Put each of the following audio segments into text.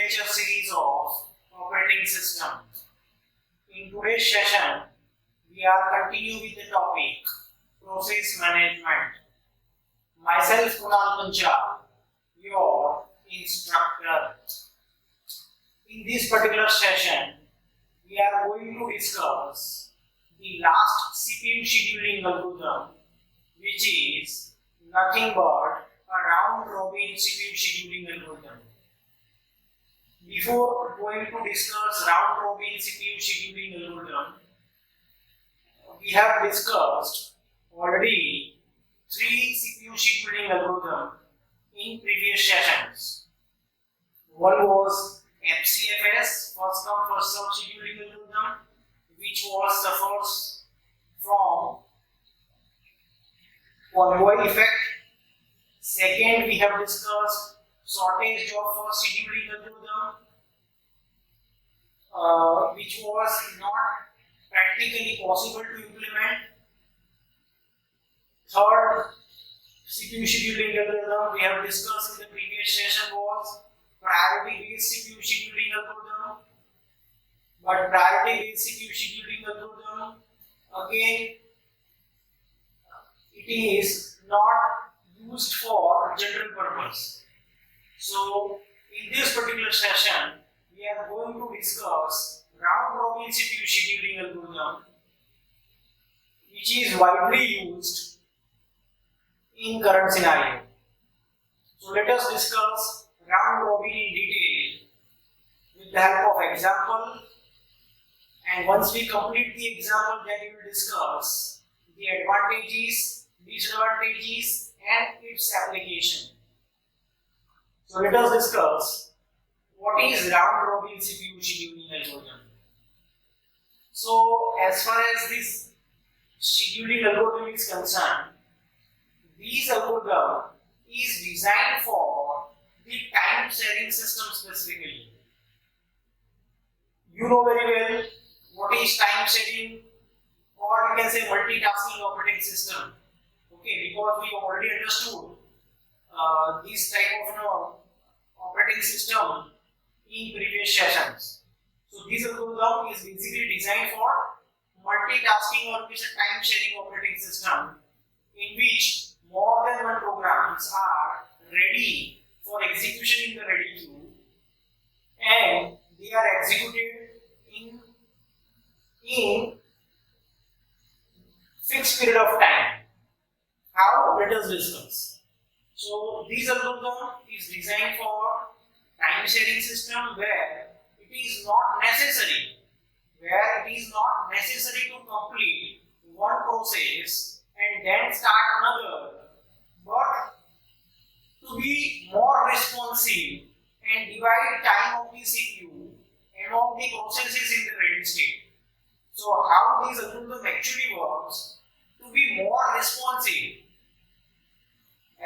lecture series of operating system. In today's session, we are continuing with the topic process management. Myself Kunal Punjab, your instructor. In this particular session, we are going to discuss the last CPU scheduling algorithm, which is nothing but a round-robin CPU scheduling algorithm. Before going to discuss round-robin CPU scheduling algorithm, we have discussed already 3 CPU scheduling algorithms in previous sessions. One was FCFS, first come first served scheduling algorithm, which was suffers from convoy effect. Second, we have discussed shortest job first scheduling algorithm, which was not practically possible to implement. Third CPU scheduling algorithm we have discussed in the previous session was priority based CPU scheduling algorithm. But priority based CPU scheduling algorithm, again, it is not used for general purpose. So in this particular session, we are going to discuss round-robin CPU scheduling algorithm, which is widely used in current scenario. So let us discuss round-robin in detail with the help of example, and once we complete the example, then we will discuss the advantages, disadvantages, and its application. So let us discuss what is round-robin CPU scheduling algorithm. So as far as this scheduling algorithm is concerned, this algorithm is designed for the time sharing system specifically. You know very well what is time sharing, or you can say multitasking operating system. Okay, because we already understood this type of operating system in previous sessions. So this algorithm is basically designed for multitasking or time sharing operating system, in which more than one programs are ready for execution in the ready queue, and they are executed in fixed period of time. How? Let us discuss. So this algorithm is designed for time sharing system where it is not necessary to complete one process and then start another, but to be more responsive and divide time of the CPU among the processes in the ready state. So how this algorithm actually works, to be more responsive.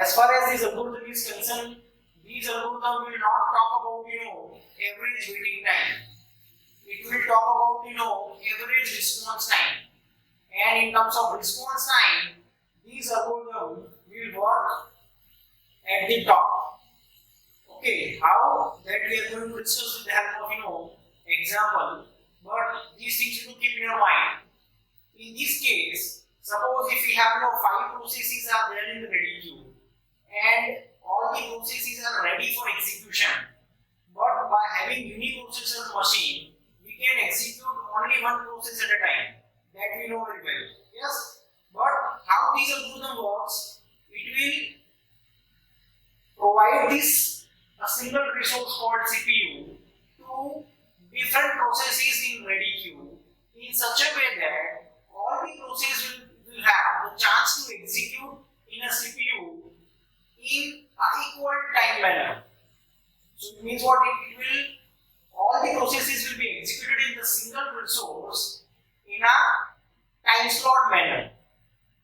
As far as this algorithm is concerned, this algorithm will not talk about average waiting time. It will talk about average response time. And in terms of response time, this algorithm will work at the top. Okay, how? That we are going to discuss with the help of example. But these things you to keep in your mind. In this case, suppose if we have 5 processes are there in the ready queue, and all the processes are ready for execution, but by having uniprocessor machine, we can execute only one process at a time. That we know very well. Yes, but how this algorithm works, it will provide this a single resource called CPU to different processes in ready queue in such a way that all the processes will have the chance to execute in a CPU in an equal time manner. So it means what? All the processes will be executed in the single resource in a time slot manner.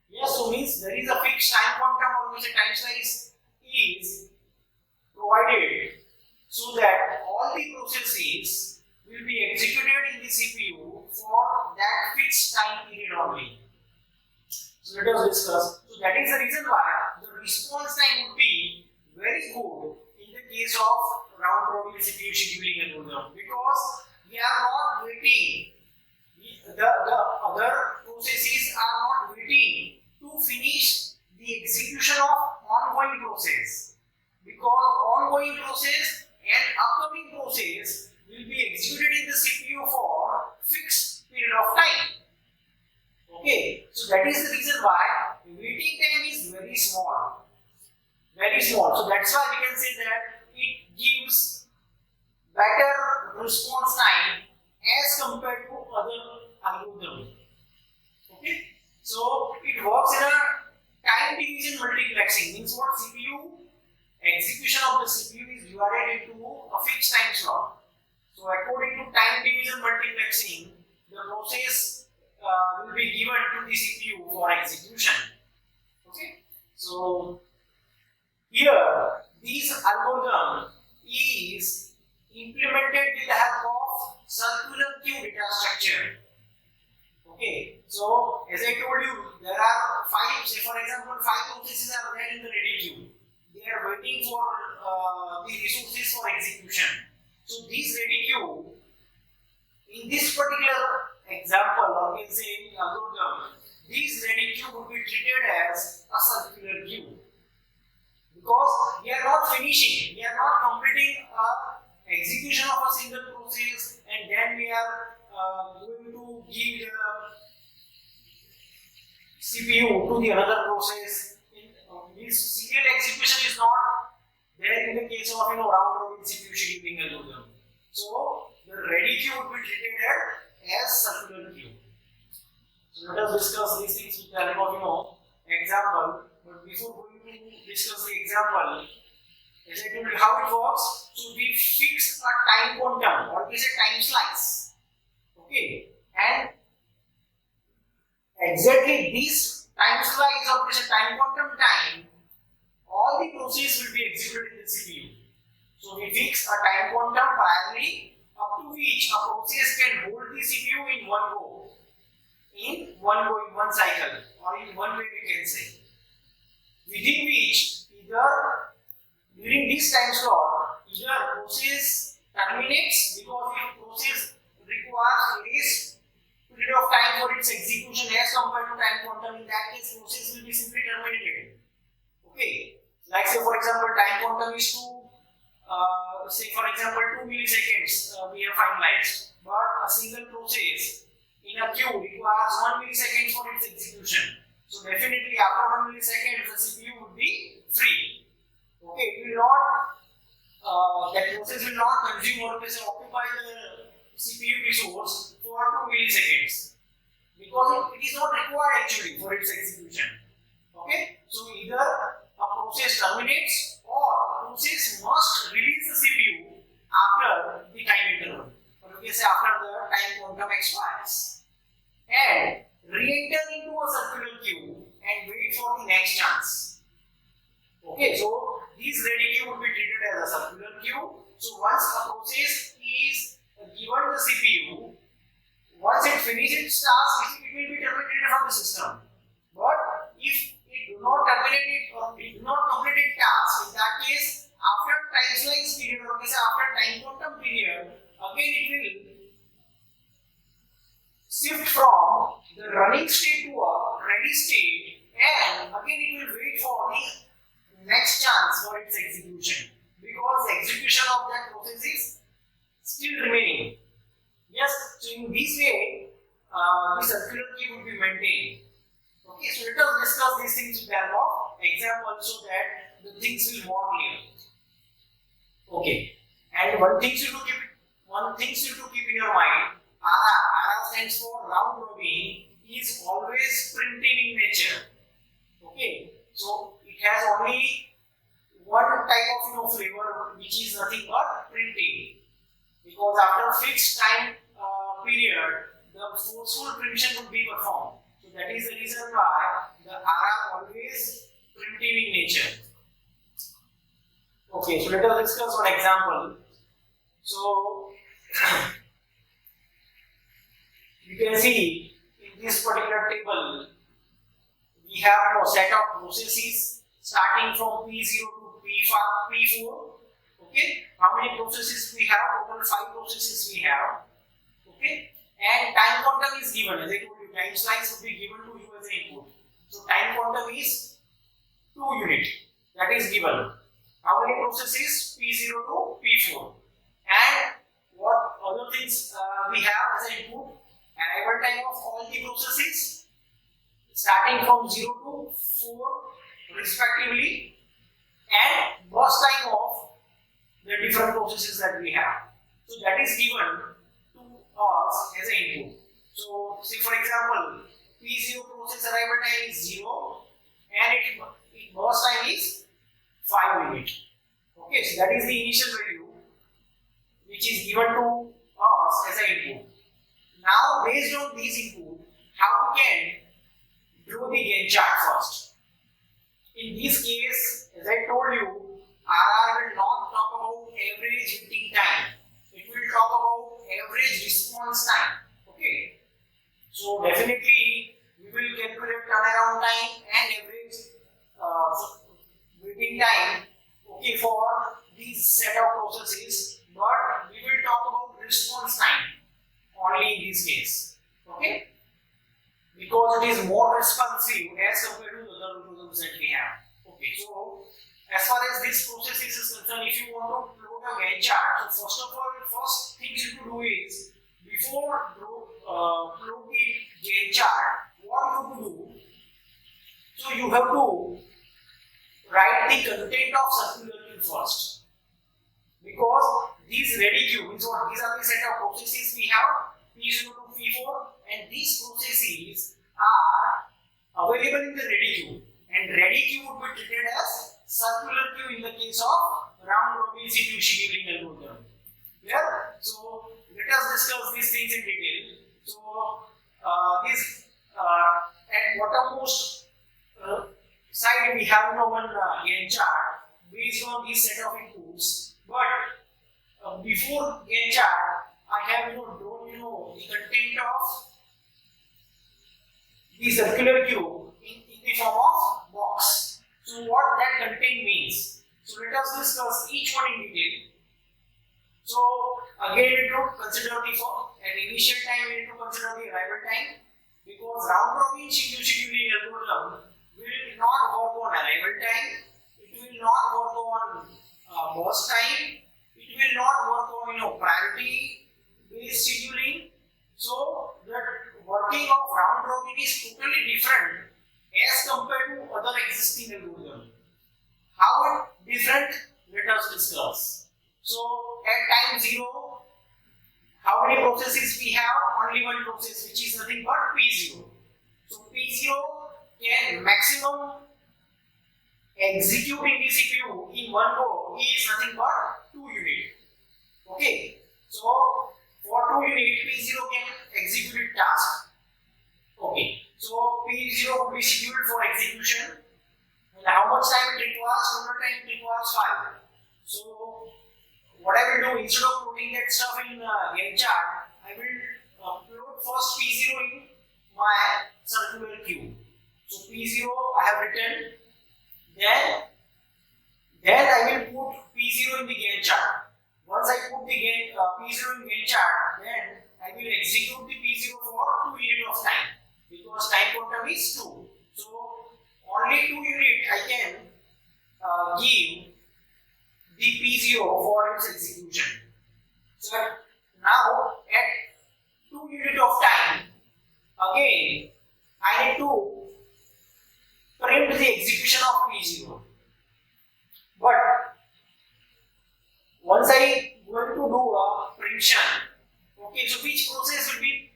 Yes, so means there is a fixed time quantum, or which a time slice is provided so that all the processes will be executed in the CPU for that fixed time period only. So let us discuss. So that is the reason why the response time would be very good in the case of round robin CPU scheduling algorithm, because we are not waiting. The other processes are not waiting to finish the execution of ongoing process, because ongoing process and upcoming process will be executed in the CPU for fixed period of time. Okay, so that is the reason why waiting time is very small. Very small. So that's why we can say that it gives better response time as compared to other algorithms. Okay, so it works in a time division multiplexing. Means what? CPU execution of the CPU is divided into a fixed time slot. So according to time division multiplexing, the process will be given to the CPU for execution. Okay, so here this algorithm is implemented with the help of circular queue data structure. Okay, so as I told you, there are five. Say for example, five processes are there in the ready queue. They are waiting for the resources for execution. So this ready queue, in this particular example, or we can say algorithm, this ready queue would be treated as a circular queue, because we are not finishing, we are not completing execution of a single process and then we are going to give the CPU to the another process. This serial execution is not there in the case of round robin CPU scheduling algorithm. So the ready queue would be treated as circular queue. So let us discuss these things with the help of example. But before going to discuss the example, as I told you how it works, so we fix a time quantum or we say time slice. Okay, and exactly this time slice or we say time quantum time, all the process will be executed in the CPU. So we fix a time quantum priorly up to which a process can hold the CPU in one go, in one cycle, or in one way we can say, within which either during this time slot either process terminates, because if process requires less period of time for its execution as compared to time quantum, in that case process will be simply terminated. Okay, like say for example time quantum is to say for example 2 milliseconds we have finalized, but a single process in a queue requires 1 millisecond for its execution. So definitely after 1 millisecond the CPU would be free. Okay, it will not that process will not consume or occupy the CPU resource for 2 milliseconds, because it is not required actually for its execution. Okay, so either a process terminates or process must release the CPU after the time interval, or we can say after the time quantum expires, and re-enter into a circular queue and wait for the next chance. Okay, so this ready queue would be treated as a circular queue. So once a process is given the CPU, once it finishes its task, it will be terminated from the system. But if it do not terminate it or it do not complete its task, in that case, after time slice period or after time quantum period, again it will shift from the running state to a ready state, and again it will wait for the next chance for its execution, because the execution of that process is still remaining. Yes, so in this way, the circular key would be maintained. Okay, so let us discuss these things with the help of example so that the things will be more clear. Okay, and one thing you to keep in your mind, RR stands for round robin, is always primitive in nature. Okay, so it has only one type of flavor, which is nothing but primitive, because after fixed time period, the forceful primition would be performed. So that is the reason why the RR always primitive in nature. Okay, so let us discuss one example. So you can see in this particular table we have a set of processes starting from P0 to P4. Okay, how many processes we have? Total 5 processes we have. Okay, and time quantum is given. As I told you, time slice would be given to you as an input. So time quantum is 2 unit. That is given. How many processes? P0 to P4. And what other things we have as an input? Arrival time of all the processes starting from 0 to 4 respectively, and burst time of the different processes that we have. So that is given to us as an input. So say for example, P0 process arrival time is 0 and its burst time is 5 units. Okay, so that is the initial value which is given to us as an input. Now based on this input, how we can draw the Gantt chart first. In this case, as I told you, RR will not talk about average waiting time. It will talk about average response time. Okay. So definitely we will calculate turnaround time and average waiting time. Okay, for these set of processes, but we will talk about response time only in this case. Okay. Because it is more responsive as compared to the other algorithms that we have. Okay, so as far as this process is concerned, if you want to plot a Gantt chart, so first of all, first thing you have to do is before plot the Gantt chart, what you have to do? So you have to write the content of circular queue first, because these ready queue means what? These are the set of processes we have. P0 to P4, and these processes are available in the ready queue, and ready queue would be treated as circular queue in the case of round robin CPU scheduling algorithm. Yeah, so let us discuss these things in detail. So this at bottommost side we have one Gantt chart based on this set of inputs, but before Gantt chart I have drawn the content of the circular queue in the form of box. So what that content means. So let us discuss each one in detail. So again we need to consider at initial time we need to consider the arrival time, because round robin scheduling algorithm will not work on arrival time, it will not work on burst time, it will not work on priority based scheduling. So the working of round robin is totally different as compared to other existing algorithms. How different? Let us discuss. So at time 0, how many processes we have? Only one process, which is nothing but P0. So P0 can maximum execute in the CPU in one go is nothing but 2 units. Okay. So for 2 units, P0 can execute task. Okay. So P0 will be scheduled for execution. And how much time it requires? Total time it requires 5. So what I will do, instead of putting that stuff in Gantt chart, I will upload first P0 in my circular queue. So P0 I have written. Then I will put P0 in the Gantt chart. Once I put the P0 in Gantt chart, then I will execute the P0 for 2 units of time, because time quantum is 2. So only 2 units I can give the P0 for its execution. So now at 2 units of time, again I need to print the execution of P0. But once I going to do a prediction, okay, so which process will be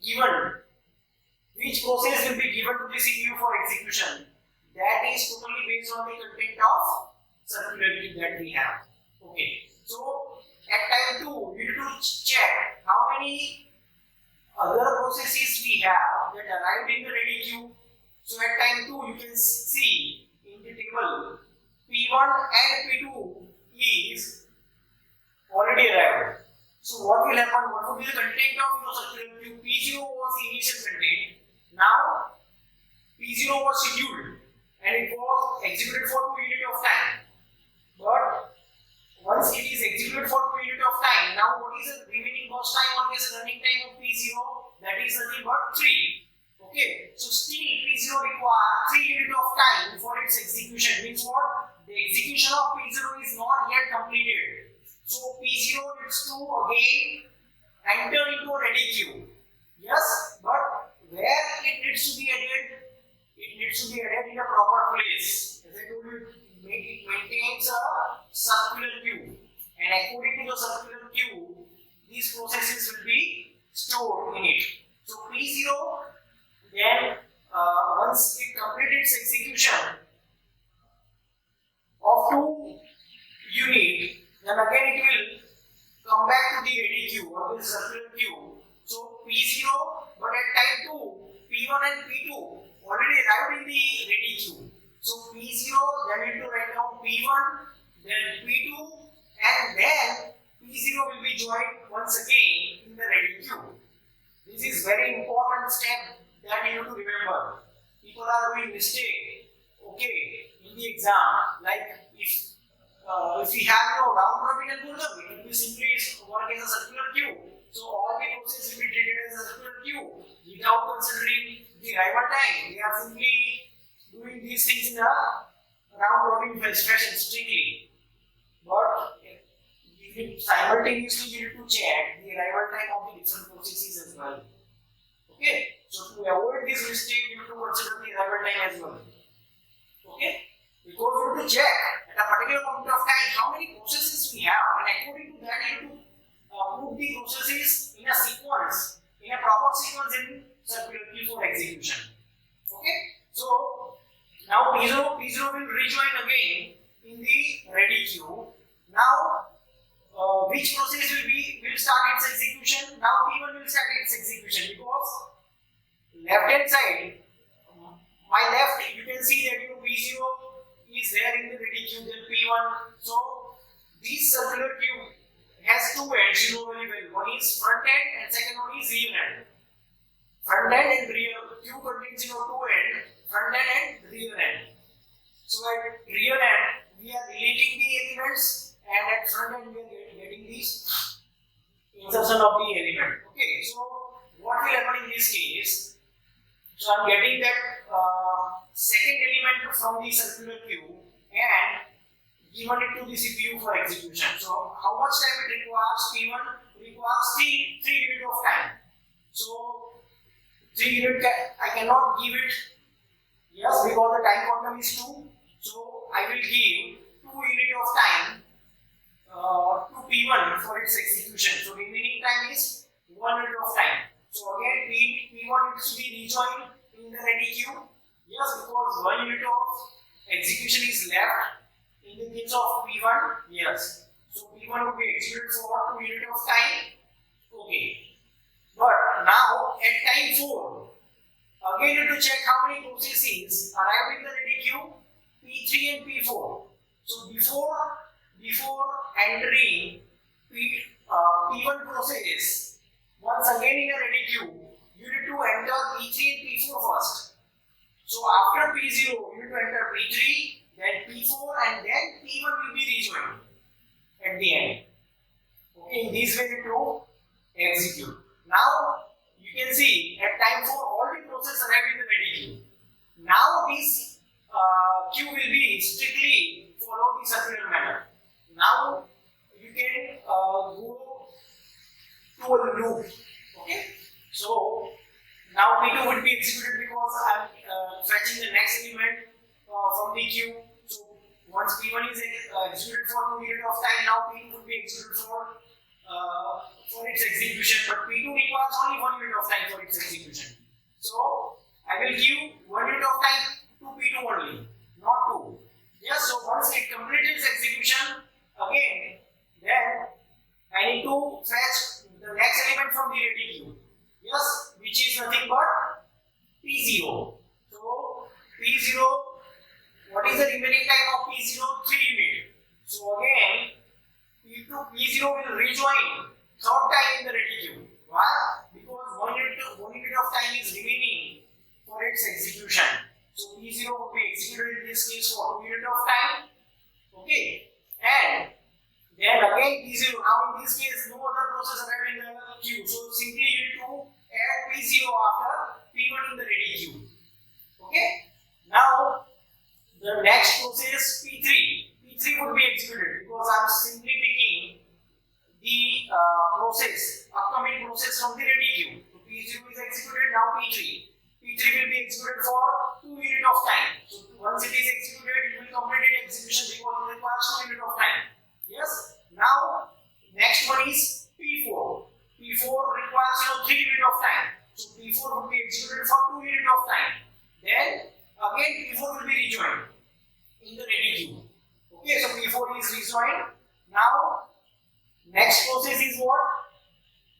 given? Which process will be given to the CPU for execution? That is totally based on the content of circular queue that we have. Okay, so at time 2, you need to check how many other processes we have that arrived in the ready queue. So at time 2, you can see in the table P1 and P2 is already arrived. So what will happen? What would be the content of your circular queue? P0 was the initial content. Now P0 was scheduled and it was executed for 2 units of time. But once it is executed for 2 units of time, now what is the remaining burst time or guess running time of P0? That is nothing but 3. Okay, so still P0 requires 3 units of time for its execution. Means what? The execution of P0 is not yet completed. So P0 needs to again enter into a ready queue. Yes, but where it needs to be added? It needs to be added in a proper place. As I told you, it maintains a circular queue, and according to the circular queue, these processes will be stored in it. So P0, then once it completes its execution of 2 units, then again it will come back to the ready queue or the circular queue. So P0, but at time 2, P1 and P2 already arrived in the ready queue. So P0, then we need to write down P1, then P2, and then P0 will be joined once again in the ready queue. This is very important step that you have to remember. People are doing mistake, okay, in the exam. Like if we have no round robin algorithm, it will be simply work as a circular queue. So all the processes will be treated as a circular queue without considering the arrival time. They are simply doing these things in a round robin fashion strictly. But simultaneously you need to check the arrival time of the different processes as well. Okay, so to avoid this mistake, you need to consider the arrival time as well. Okay, because you need to check at a particular point of time how many processes we have, and according to that, you need to put the processes in a sequence, in a proper sequence in circular queue for execution. Okay, so now P0 will rejoin again in the ready queue. Now which process will start its execution? Now P1 will start its execution because left hand side, my left, you can see that P0 is there in the ready queue, then P1. So this circular queue has 2 ends, you know very well. One is front end and second one is rear end. Front end and rear queue contains 2 ends, front end and rear end. So at rear end we are deleting the elements, and at front end we are getting this insertion of the element. Okay, so what will happen in this case? So I am getting that second element from the circular queue and given it to the CPU for execution. So how much time it requires? P1 requires 3 units of time. So 3 units I cannot give it, yes, because the time quantum is 2. So I will give 2 units of time to P1 for its execution. So remaining time is 1 unit of time. So again P1 needs to be rejoined in the ready queue. Yes, because 1 unit of execution is left in the case of P1. Yes. So P1 will be executed for 2 units of time. Okay. But now at time 4, again you have to check how many processes arrived in the ready queue, P3 and P4. So before entering P1 process, once again in a ready queue, you need to enter P3 and P4 first. So after P0, you need to enter P3, then P4, and then P1 will be rejoined at the end. Okay, in this way you to execute. Now you can see at time 4 all the processes arrived in the ready queue. Now this queue will be strictly follow the circular manner. Now you can go to a loop. Okay, so now P2 would be executed because I am fetching the next element from the queue. So once P1 is executed for 2 units of time, now P2 would be executed for its execution. But P2 requires only 1 unit of time for its execution. So I will give 1 unit of time to P2 only, not 2. Yes, so once it completes its execution, again, then I need to fetch the next element from the ready queue. Yes, which is nothing but P0. So P0, what is the remaining time of P0? 3 units. So again, P0 will rejoin 3rd time in the ready queue. Why? Because 1 unit of time is remaining for its execution. So P0 will be executed in this case for 2 units of time. Okay, and then the next process P3 would be executed because I am simply picking the upcoming process from the ready queue. So P0 is executed, now P3 will be executed for 2 units of time. So once it is executed, it will complete its execution because it requires 2 units of time. Yes. Now next one is P4. P4 requires 3 units of time. So P4 will be executed for 2 units of time. Then again P4 will be rejoined in the ready queue. Okay, so P4 is rejoined. Now next process is what?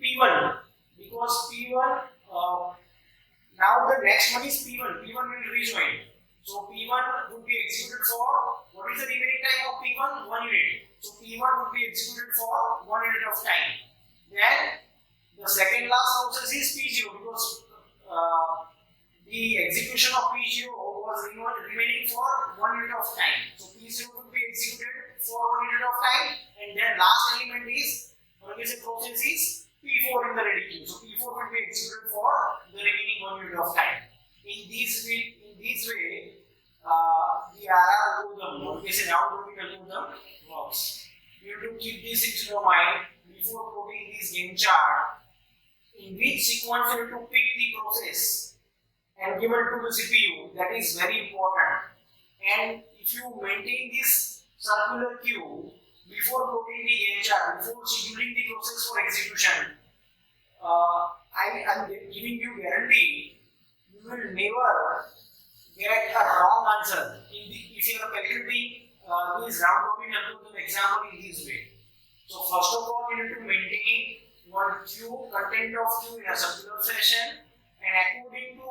P1. Because P1 now the next one is P1. P1 will rejoin. So P1 would be executed for, what is the remaining time of P1? 1 unit. So P1 would be executed for 1 unit of time. Then the second last process is P0 because the execution of P0 was remaining for 1 unit of time. So P0 would be executed for 1 unit of time, and then last element is, or we say process is P4 in the ready queue. So P4 will be executed for the remaining 1 unit of time. In this way, the RR algorithm, or we say round robin algorithm, works. You have to keep this in your mind before putting this Gantt chart. In which sequence you have to pick the process and given to the CPU. That is very important. And if you maintain this circular queue before putting the Gantt chart, before scheduling the process for execution, I am giving you guarantee you will never get a wrong answer if you are calculating this round robin algorithm example in this way. So first of all, you need to maintain one queue, content of queue in a circular fashion, and according to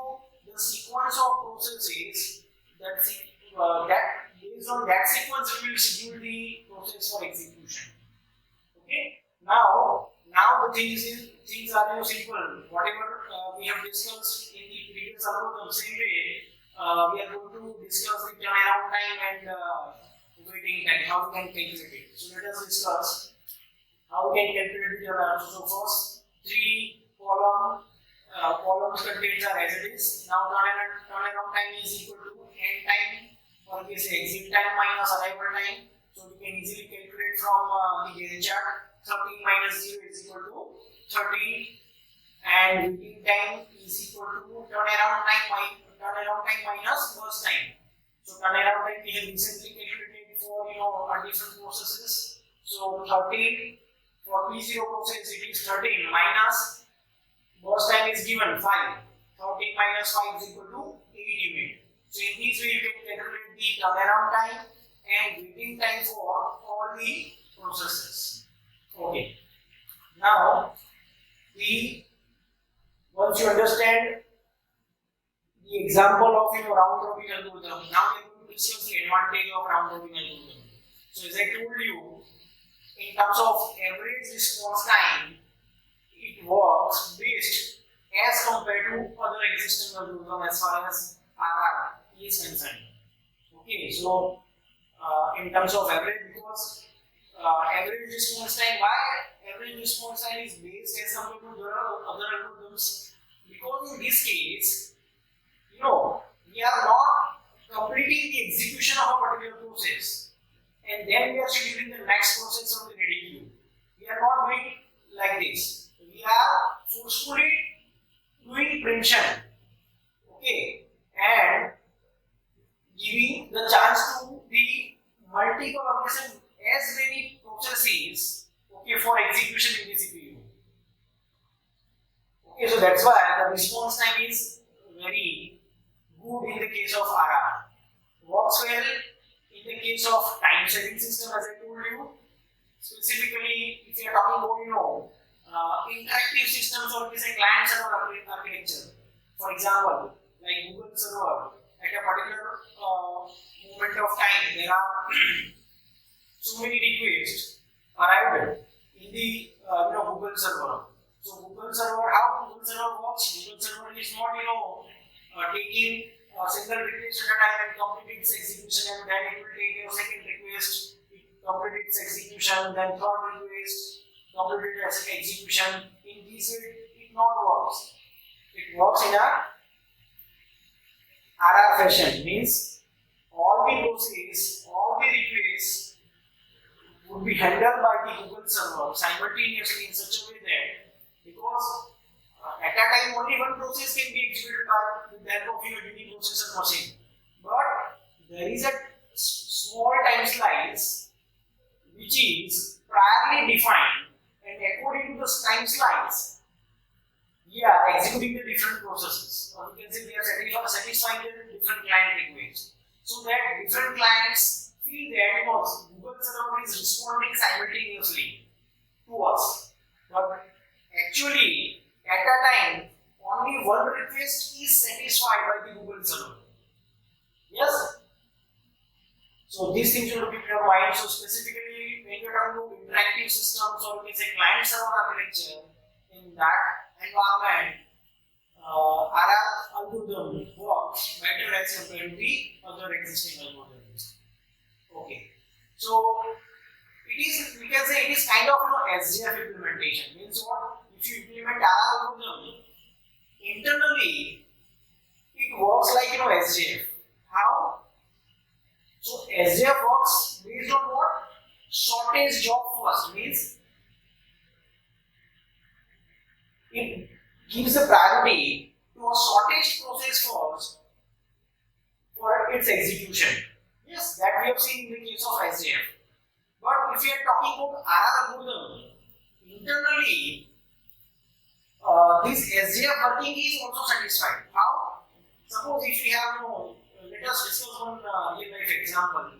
the sequence of processes that based on that sequence we will schedule the process for execution. Okay. Now the things are simple. Whatever we have discussed in the previous algorithm, same way we are going to discuss the turnaround time and waiting time, how we can calculate it. So let us discuss how we can calculate the turnaround. So first, 3 columns contains are as it is. Now turnaround time is equal to end time, or we say exit time minus arrival time. So we can easily calculate from the Gantt chart. 13 minus 0 is equal to 13, and waiting time is equal to turnaround time minus burst time. So turnaround time we have recently calculated for different processes. So 13 for P0 process it is 13 minus burst time is given 5. 13 minus 5 is equal to 8 unit. So in this way you can calculate the turnaround time and waiting time for all the processes. Okay. Now, once you understand the example of round robin algorithm, now we are going to discuss the advantage of round robin algorithm. So as I told you, in terms of average response time, it works best as compared to other existing algorithm as far as RR is concerned. Okay, so in terms of average, because average response time, why average response time is based as compared to other algorithms? Because in this case, we are not completing the execution of a particular process and then we are scheduling the next process from the ready queue. We are not doing like this. We are forcefully doing preemption, okay, and giving the chance to the multiple organization as many processes, okay, for execution in the CPU. Okay, so that's why the response time is very good in the case of RR. Works well in the case of time saving system, as I told you. Specifically, if you are talking about interactive systems or client server architecture. For example, like Google server, at a particular moment of time, there are so many requests arrived in the Google server. So Google server, how Google server works? Google server is not taking a single request at a time and complete its execution, and then it will take your second request, it complete its execution, then third request, complete its execution. In this way, it not works. It works in a RR fashion, means all the process, all the requests would be handled by the Google server simultaneously in such a way that, because at that time only one process can be executed by with the help of your uniprocessor machine. But there is a small time slice which is priorly defined, and according to the time slice, we are executing the different processes. Or we can say we are satisfying the different client requests. So that different clients feel that Google server is responding simultaneously to us. But actually, at that time, only one request is satisfied by the Google server. Yes? So these things should be in your mind. So specifically, when you are talking about interactive systems, or we can say client server architecture, in that environment, RR algorithm works better as compared to the other existing algorithms. Okay. So it is, we can say it is kind of SGF implementation. Means what? If you implement RR algorithm, internally it works like SGF. How? So SGF works based on what? Shortest job first. Means it gives the priority to a shortest process first for its execution. Yes, that we have seen in the case of SGF. But if we are talking about RR algorithm, internally this SGF working is also satisfied. How? Suppose if we have, let us discuss one real life example.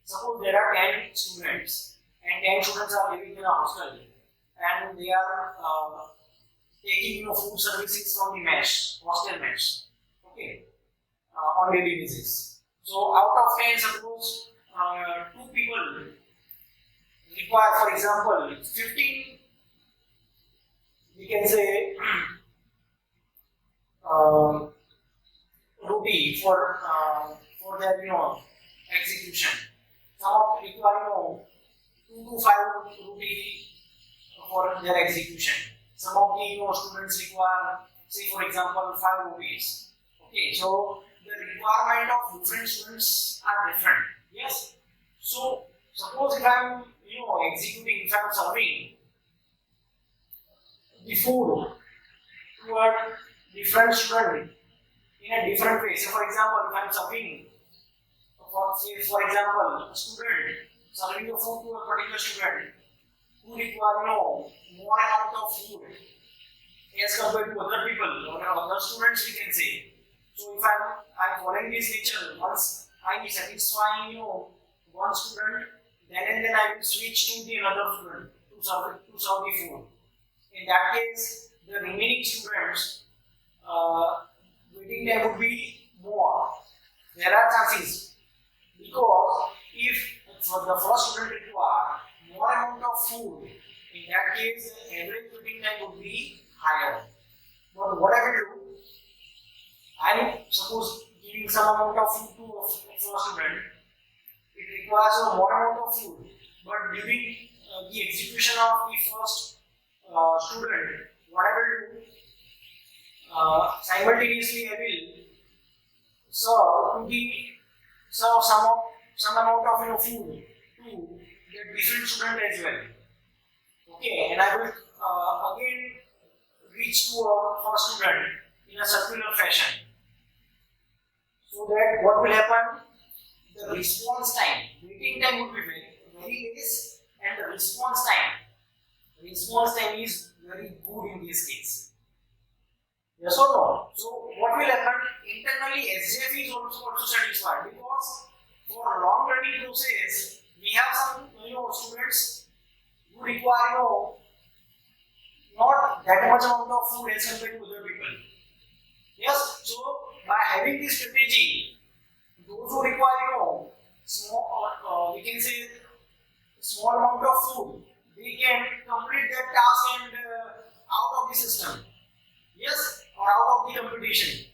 Suppose there are 10 students and 10 students are living in a hostel and they are taking food services from the mesh, hostel mesh, okay, on daily basis. So out of 10, suppose 2 people require, for example, 15, we can say rupee for their execution. Some require 2 to 5 rupee for their execution. Some of the students require, say for example, 5 rupees. Okay, so the requirement of different students are different. Yes. So suppose if I am executing, if I am serving the food to a different student in a different way. So for example, if I am serving, for example, a student serving the food to a particular student who require more amount of food as compared to other people or other students, we can say. So if I'm following this nature, once I am satisfying one student, then and then I will switch to the another student to serve the food. In that case, the remaining students waiting time would be more. There are chances, because if the first student require more amount of food, in that case the average waiting time would be higher. But what I will do, I am suppose giving some amount of food to a first student, it requires a more amount of food, but during the execution of the first student, what I will do, simultaneously I will serve some amount of food to the different student as well. Okay, and I will again reach to a first student in a circular fashion. So that what will happen? The response time, waiting time would be very less, and the response time is very good in this case. Yes or no? So what will happen? Internally SGF is also satisfied, because for long running process we have some students who require not that much amount of food as compared to other people. Yes, so by having this strategy, those who require small, we can say small amount of food, they can complete their task and out of the system. Yes, or out of the competition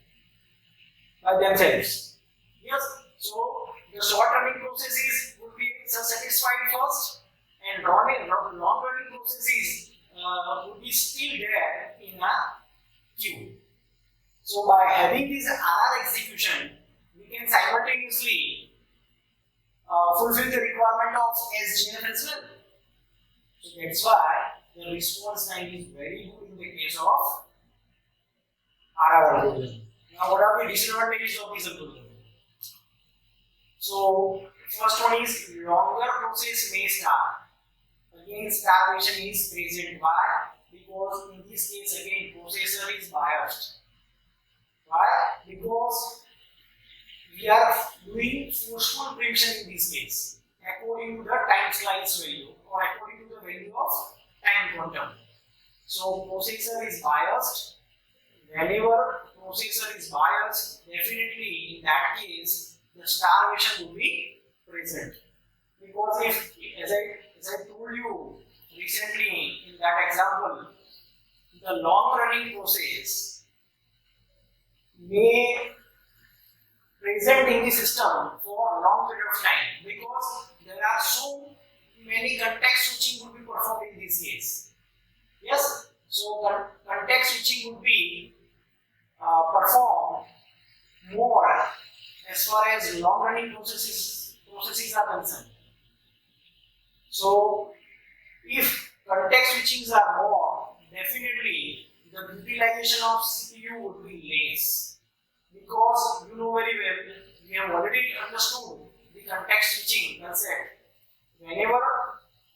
by themselves. Yes, so the short running processes would be satisfied first, and long running processes would be still there in a queue. So by having this RR execution, we can simultaneously fulfill the requirement of SJF as well. So that's why the response time is very good in the case of RR algorithm. Now, what are the disadvantages of this algorithm? So, first one is longer process may start. Again, starvation is present. Why? Because in this case, again, processor is biased. Why? Because we are doing forceful prediction in this case according to the time slice value or according to the value of time quantum. So, processor is biased. Whenever processor is biased, definitely in that case, the starvation will be present. Because if, as I told you recently in that example, the long running process may present in the system for a long period of time because there are so many context switching would be performed in this case. Yes, so context switching would be performed more as far as long running processes are concerned. So, if context switchings are more, definitely the utilization of CPU would be less. Because you know very well, we have already understood the context switching concept. Whenever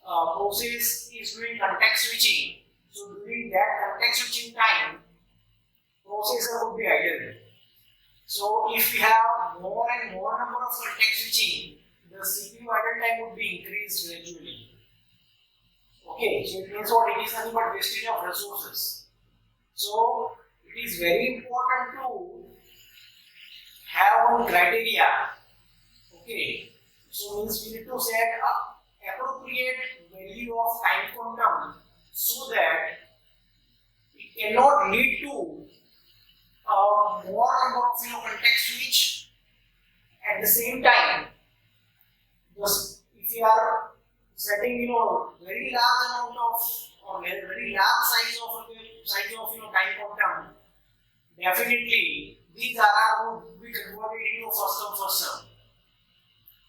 process is doing context switching, so during that context switching time, processor would be idle. So if we have more and more number of context switching, the CPU idle time would be increased gradually. Okay, so it means what? It is nothing but wastage of resources. So it is very important to have one criteria. Okay, so means we need to set appropriate value of time quantum so that it cannot lead to more number of context switch at the same time. Because if you are setting very large amount of or very large size of time quantum, definitely these RR would be converted into first come first serve.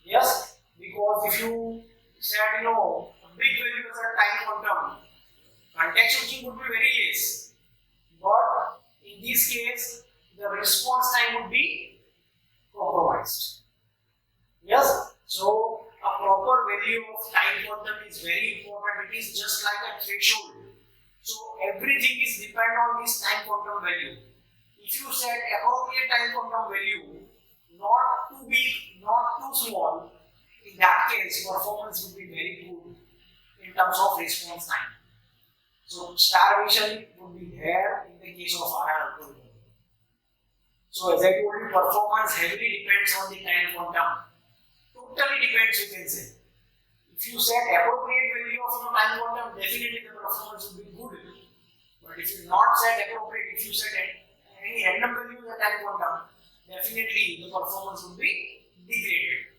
Yes, because if you set a big value as a time quantum, context switching would be very less. But in this case, the response time would be compromised. Yes, so a proper value of time quantum is very important. It is just like a threshold. So everything is depend on this time quantum value. If you set appropriate time quantum value, not too big, not too small, in that case performance would be very good in terms of response time. So starvation would be there in the case of RR algorithm. So as I told you, performance heavily depends on the time quantum. Totally depends, you can say. If you set appropriate value of time quantum, definitely the performance will be good. But if you not set appropriate, if you set any random value of the time quantum, definitely the performance will be degraded.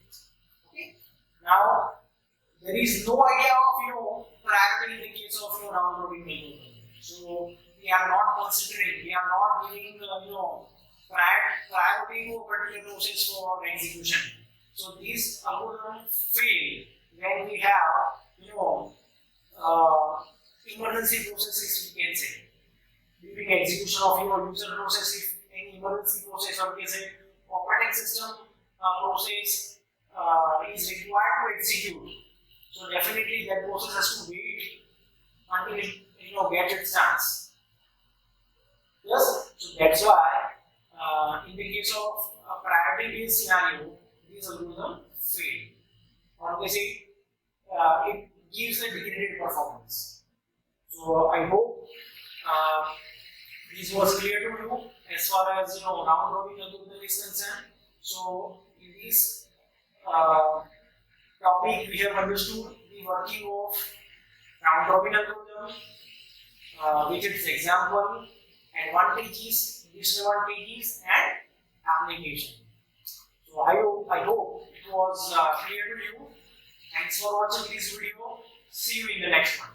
Okay. Now there is no idea of priority in the case of round robin algorithm. So we are not considering, we are not giving priority to a particular process for execution. So this algorithm fail when we have emergency processes, we can say. During execution of user process, if any emergency process or we say operating system process is required to execute, so definitely that process has to wait until it gets its chance. Yes, so that's why in the case of a priority based scenario, this algorithm fail, or we say it gives a degraded performance. So I hope this was clear to you as far as round robin algorithm is concerned. So in this topic we have understood the working of round robin algorithm, with its example, advantages, disadvantages, and application. So I hope it was clear to you. Thanks for watching this video. See you in the next one.